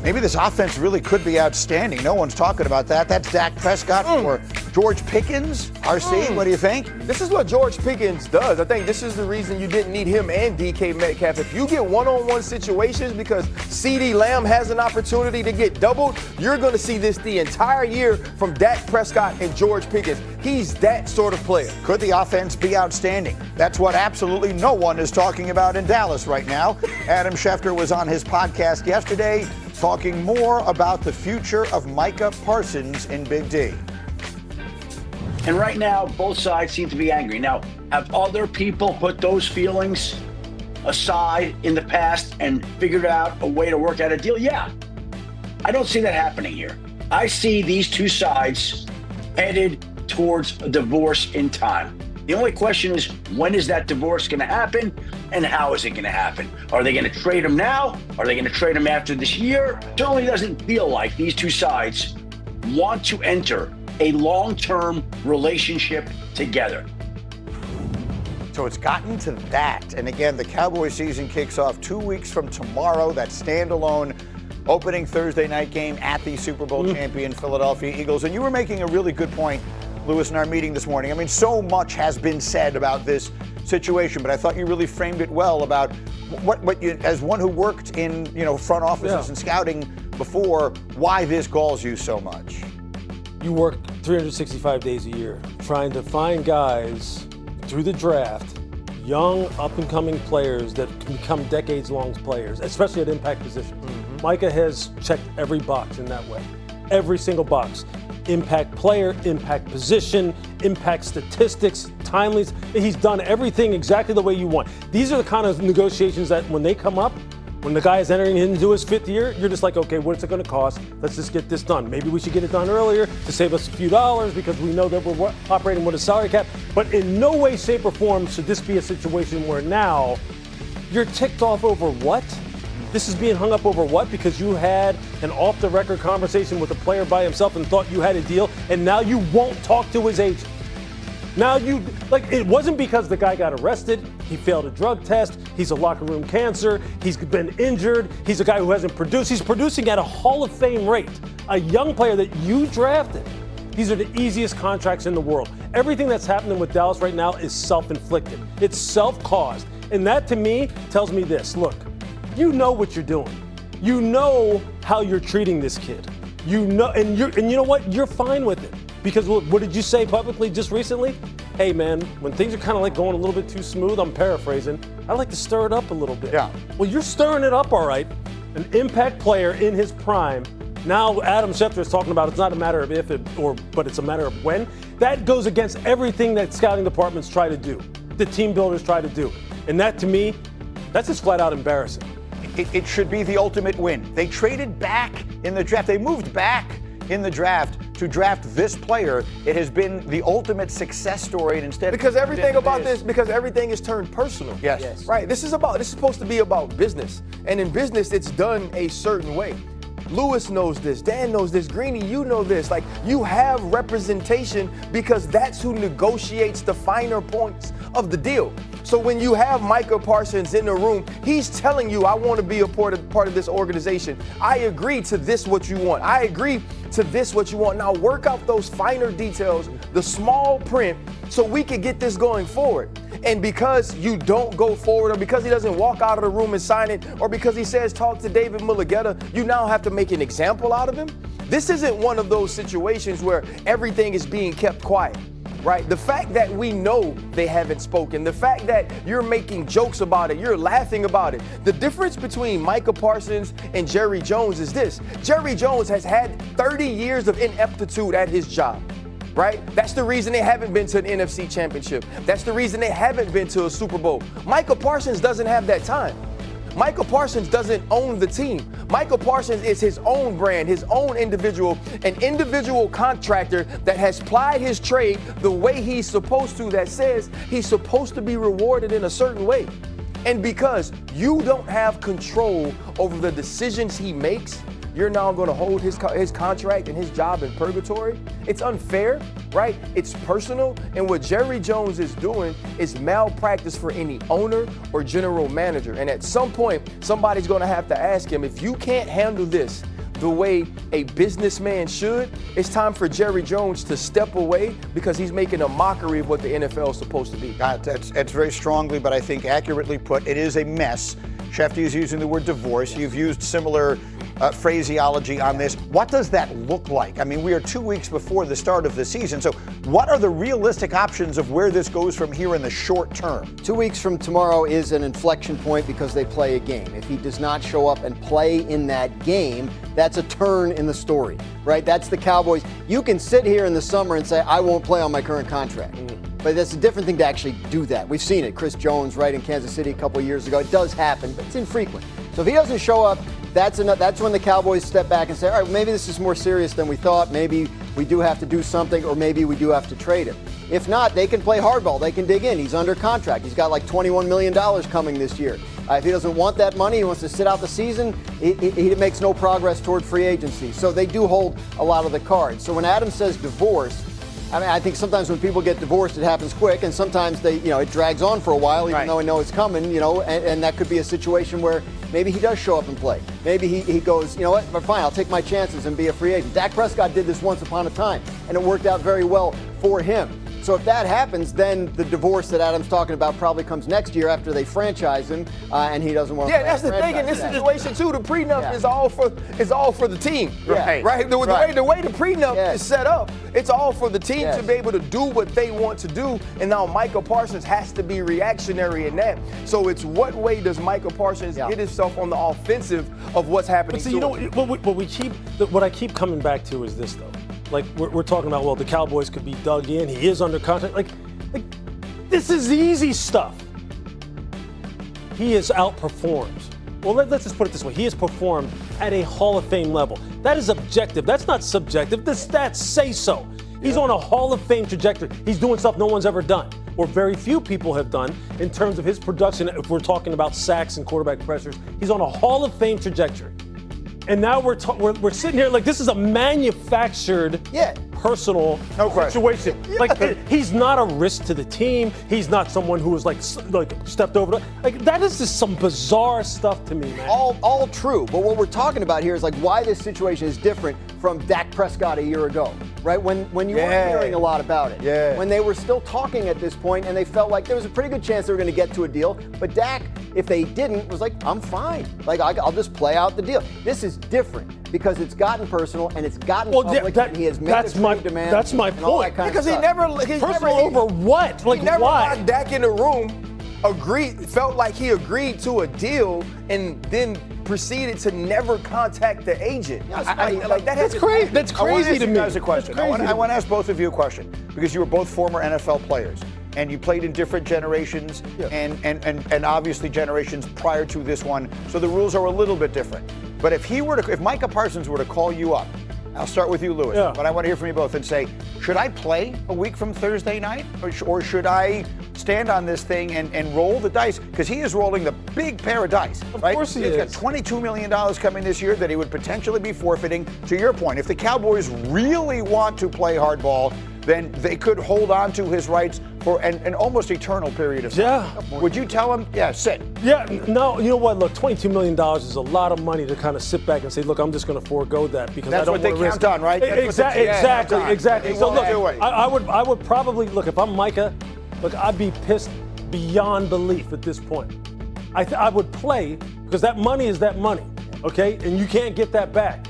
Maybe this offense really could be outstanding. No one's talking about that. That's Dak Prescott or George Pickens. RC, what do you think? This is what George Pickens does. I think this is the reason you didn't need him and DK Metcalf. If you get one-on-one situations because CeeDee Lamb has an opportunity to get doubled, you're going to see this the entire year from Dak Prescott and George Pickens. He's that sort of player. Could the offense be outstanding? That's what absolutely no one is talking about in Dallas right now. Adam Schefter was on his podcast yesterday talking more about the future of Micah Parsons in Big D. And right now, both sides seem to be angry. Now, have other people put those feelings aside in the past and figured out a way to work out a deal? Yeah. I don't see that happening here. I see these two sides headed towards a divorce in time. The only question is, when is that divorce going to happen and how is it going to happen? Are they going to trade him now? Are they going to trade him after this year? It certainly doesn't feel like these two sides want to enter a long-term relationship together. So it's gotten to that. And again, the Cowboys season kicks off 2 weeks from tomorrow. That standalone opening Thursday night game at the Super Bowl champion Philadelphia Eagles. And you were making a really good point, Lewis, in our meeting this morning. I mean, so much has been said about this situation, but I thought you really framed it well about what you, as one who worked in, front offices and scouting before, why this galls you so much. You work 365 days a year trying to find guys through the draft, young up-and-coming players that can become decades-long players, especially at impact positions. Micah has checked every box in that way, every single box. Impact player, impact position, impact statistics, timeliness. He's done everything exactly the way you want. These are the kind of negotiations that when they come up, when the guy is entering into his fifth year, you're just like, okay, what's it going to cost? Let's just get this done. Maybe we should get it done earlier to save us a few dollars because we know that we're operating with a salary cap. But in no way, shape, or form should this be a situation where now you're ticked off over what? This is being hung up over what? Because you had an off-the-record conversation with a player by himself and thought you had a deal, and now you won't talk to his agent. Now it wasn't because the guy got arrested, he failed a drug test, he's a locker room cancer, he's been injured, he's a guy who hasn't produced, he's producing at a Hall of Fame rate. A young player that you drafted. These are the easiest contracts in the world. Everything that's happening with Dallas right now is self-inflicted. It's self-caused. And that to me tells me this, look, you know what you're doing. You know how you're treating this kid. You know, and you know what? You're fine with it. Because what did you say publicly just recently? Hey, man, when things are kind of like going a little bit too smooth, I'm paraphrasing, I like to stir it up a little bit. Yeah. Well, you're stirring it up, all right. An impact player in his prime. Now Adam Schefter is talking about it's not a matter of if, but it's a matter of when. That goes against everything that scouting departments try to do, the team builders try to do. And that, to me, that's just flat out embarrassing. It should be the ultimate win. They traded back in the draft. They moved back in the draft to draft this player. It has been the ultimate success story, and instead because everything is turned personal. Yes. Right. This is supposed to be about business, and in business, it's done a certain way. Lewis knows this. Dan knows this. Greeny, you know this. Like, you have representation because that's who negotiates the finer points of the deal. So when you have Micah Parsons in the room, he's telling you, I want to be a part of this organization. I agree to this what you want. I agree to this what you want. Now work out those finer details, the small print, so we can get this going forward. And because you don't go forward, or because he doesn't walk out of the room and sign it, or because he says talk to David Mulugeta, you now have to make an example out of him. This isn't one of those situations where everything is being kept quiet. Right? The fact that we know they haven't spoken, the fact that you're making jokes about it, you're laughing about it. The difference between Micah Parsons and Jerry Jones is this. Jerry Jones has had 30 years of ineptitude at his job. Right? That's the reason they haven't been to an NFC championship. That's the reason they haven't been to a Super Bowl. Micah Parsons doesn't have that time. Micah Parsons doesn't own the team. Micah Parsons is his own brand, his own individual, an individual contractor that has plied his trade the way he's supposed to, that says he's supposed to be rewarded in a certain way. And because you don't have control over the decisions he makes, you're now going to hold his contract and his job in purgatory. It's unfair, right? It's personal. And what Jerry Jones is doing is malpractice for any owner or general manager. And at some point, somebody's going to have to ask him, if you can't handle this, the way a businessman should, it's time for Jerry Jones to step away because he's making a mockery of what the NFL is supposed to be. That's very strongly, but I think accurately put. It is a mess. Shefty is using the word divorce. You've used similar phraseology on this. What does that look like? I mean, we are 2 weeks before the start of the season. So what are the realistic options of where this goes from here in the short term? 2 weeks from tomorrow is an inflection point because they play a game. If he does not show up and play in that game, that's a turn in the story, right? That's the Cowboys. You can sit here in the summer and say, I won't play on my current contract. But that's a different thing to actually do that. We've seen it. Chris Jones, right, in Kansas City a couple of years ago. It does happen, but it's infrequent. So if he doesn't show up, that's when the Cowboys step back and say, all right, maybe this is more serious than we thought. Maybe we do have to do something, or maybe we do have to trade him. If not, they can play hardball. They can dig in. He's under contract. He's got like $21 million coming this year. If he doesn't want that money, he wants to sit out the season, he makes no progress toward free agency. So they do hold a lot of the cards. So when Adam says divorce, I think sometimes when people get divorced, it happens quick, and sometimes it drags on for a while, even though I know it's coming, and that could be a situation where maybe he does show up and play. Maybe he goes, you know what, fine, I'll take my chances and be a free agent. Dak Prescott did this once upon a time, and it worked out very well for him. So if that happens, then the divorce that Adam's talking about probably comes next year after they franchise him, and he doesn't want to. Yeah, that's the thing in this situation too. The prenup is all for the team, right? The way the prenup is set up, it's all for the team to be able to do what they want to do. And now Micah Parsons has to be reactionary in that. So it's what way does Micah Parsons get himself on the offensive of what's happening? But see, what I keep coming back to is this though. Like we're talking about, well, the Cowboys could be dug in. He is under contract. Like this is easy stuff. He has outperformed. Well, let's just put it this way. He has performed at a Hall of Fame level. That is objective. That's not subjective. The stats say so. He's on a Hall of Fame trajectory. He's doing stuff no one's ever done, or very few people have done in terms of his production. If we're talking about sacks and quarterback pressures, he's on a Hall of Fame trajectory. And now we're sitting here like this is a manufactured, personal situation. He's not a risk to the team. He's not someone who was like stepped over. Like that is just some bizarre stuff to me, man. All true. But what we're talking about here is like why this situation is different from Dak Prescott a year ago, right? When you weren't hearing a lot about it. Yeah. When they were still talking at this point and they felt like there was a pretty good chance they were going to get to a deal. But Dak, if they didn't, was like, I'm fine. Like I'll just play out the deal. This is different because it's gotten personal and it's gotten public and he has made a trade demand. That's my point. Because he never over what? Like he never why? locked Dak in the room. Felt like he agreed to a deal and then proceeded to never contact the agent. That's crazy. That's crazy to me. I want to ask you guys a question. I want to ask both of you a question because you were both former NFL players and you played in different generations and obviously generations prior to this one. So the rules are a little bit different. But if Micah Parsons were to call you up, I'll start with you, Lewis, but I want to hear from you both and say, should I play a week from Thursday night or should I stand on this thing and roll the dice? Because he is rolling the big pair of dice, right? Of course he is. He's got $22 million coming this year that he would potentially be forfeiting. To your point, if the Cowboys really want to play hardball, then they could hold on to his rights for an almost eternal period of time. Yeah. Would you tell him, sit? Yeah, no, you know what? Look, $22 million is a lot of money to kind of sit back and say, look, I'm just going to forego that because I don't want to risk. That's what they count on, right? Exactly. So look, do it. I would probably, look, if I'm Micah, look, I'd be pissed beyond belief at this point. I would play because that money is that money, okay? And you can't get that back.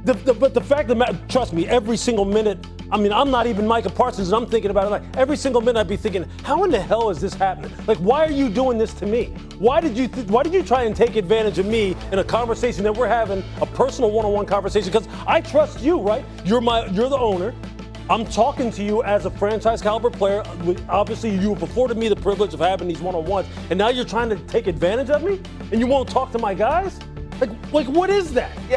But the fact of the matter, trust me, every single minute, I mean, I'm not even Micah Parsons, and I'm thinking about it like every single minute I'd be thinking, how in the hell is this happening? Like, why are you doing this to me? Why did you try and take advantage of me in a conversation that we're having, a personal one-on-one conversation? Because I trust you, right? You're the owner. I'm talking to you as a franchise caliber player. Obviously, you have afforded me the privilege of having these one-on-ones, and now you're trying to take advantage of me, and you won't talk to my guys? Like what is that? Yeah.